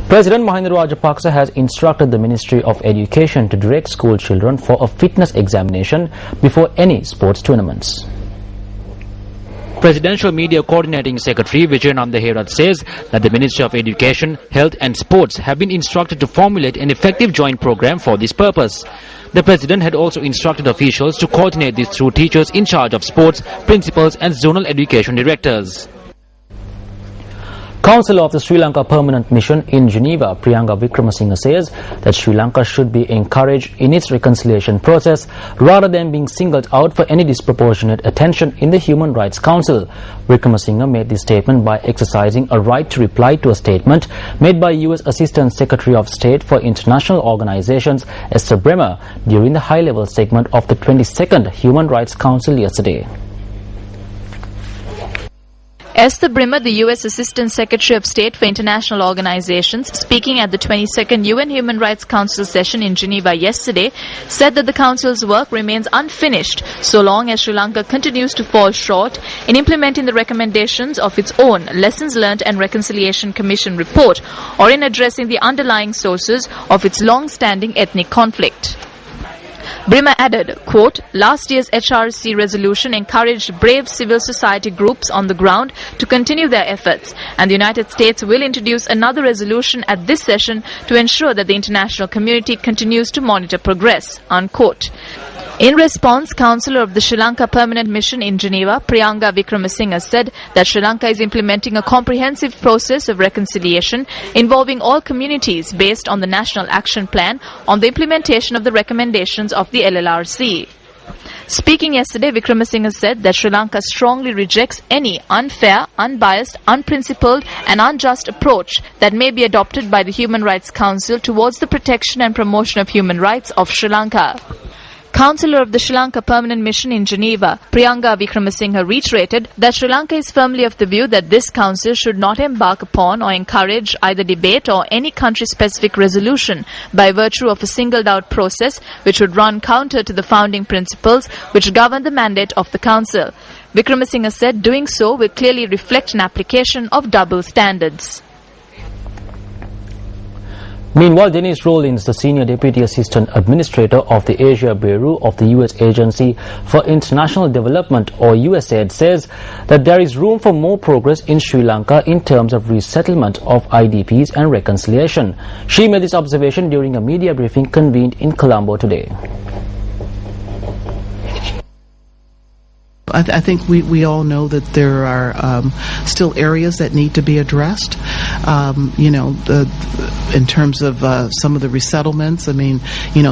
President Mahinda Rajapaksa has instructed the Ministry of Education to direct school children for a fitness examination before any sports tournaments. Presidential Media Coordinating Secretary Vijayananda Herat says that the Ministry of Education, Health and Sports have been instructed to formulate an effective joint program for this purpose. The President had also instructed officials to coordinate this through teachers in charge of sports, principals and zonal education directors. Council of the Sri Lanka Permanent Mission in Geneva, Priyanka Wickramasinghe, says that Sri Lanka should be encouraged in its reconciliation process rather than being singled out for any disproportionate attention in the Human Rights Council. Wickramasinghe made this statement by exercising a right to reply to a statement made by US Assistant Secretary of State for International Organizations Esther Bremer during the high-level segment of the 22nd Human Rights Council yesterday. Esther Bremer, the U.S. Assistant Secretary of State for International Organizations, speaking at the 22nd UN Human Rights Council session in Geneva yesterday, said that the Council's work remains unfinished so long as Sri Lanka continues to fall short in implementing the recommendations of its own Lessons Learned and Reconciliation Commission report or in addressing the underlying sources of its long-standing ethnic conflict. Bremer added, quote, last year's HRC resolution encouraged brave civil society groups on the ground to continue their efforts, and the United States will introduce another resolution at this session to ensure that the international community continues to monitor progress, unquote. In response, Councillor of the Sri Lanka Permanent Mission in Geneva, Priyanka Wickramasinghe, said that Sri Lanka is implementing a comprehensive process of reconciliation involving all communities based on the National Action Plan on the implementation of the recommendations of the LLRC. Speaking yesterday, Wickramasinghe said that Sri Lanka strongly rejects any unfair, unbiased, unprincipled and unjust approach that may be adopted by the Human Rights Council towards the protection and promotion of human rights of Sri Lanka. Councillor of the Sri Lanka Permanent Mission in Geneva, Priyanka Wickramasinghe, reiterated that Sri Lanka is firmly of the view that this Council should not embark upon or encourage either debate or any country-specific resolution by virtue of a singled-out process which would run counter to the founding principles which govern the mandate of the Council. Wickramasinghe said doing so will clearly reflect an application of double standards. Meanwhile, Dennis Rollins, the Senior Deputy Assistant Administrator of the Asia Bureau of the U.S. Agency for International Development, or USAID, says that there is room for more progress in Sri Lanka in terms of resettlement of IDPs and reconciliation. She made this observation during a media briefing convened in Colombo today. I think we all know that there are still areas that need to be addressed. In terms of some of the resettlements, I mean,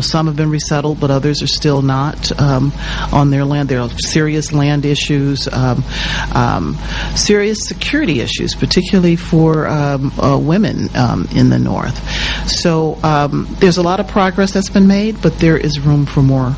some have been resettled, but others are still not on their land. There are serious land issues, serious security issues, particularly for women in the north. So there's a lot of progress that's been made, but there is room for more.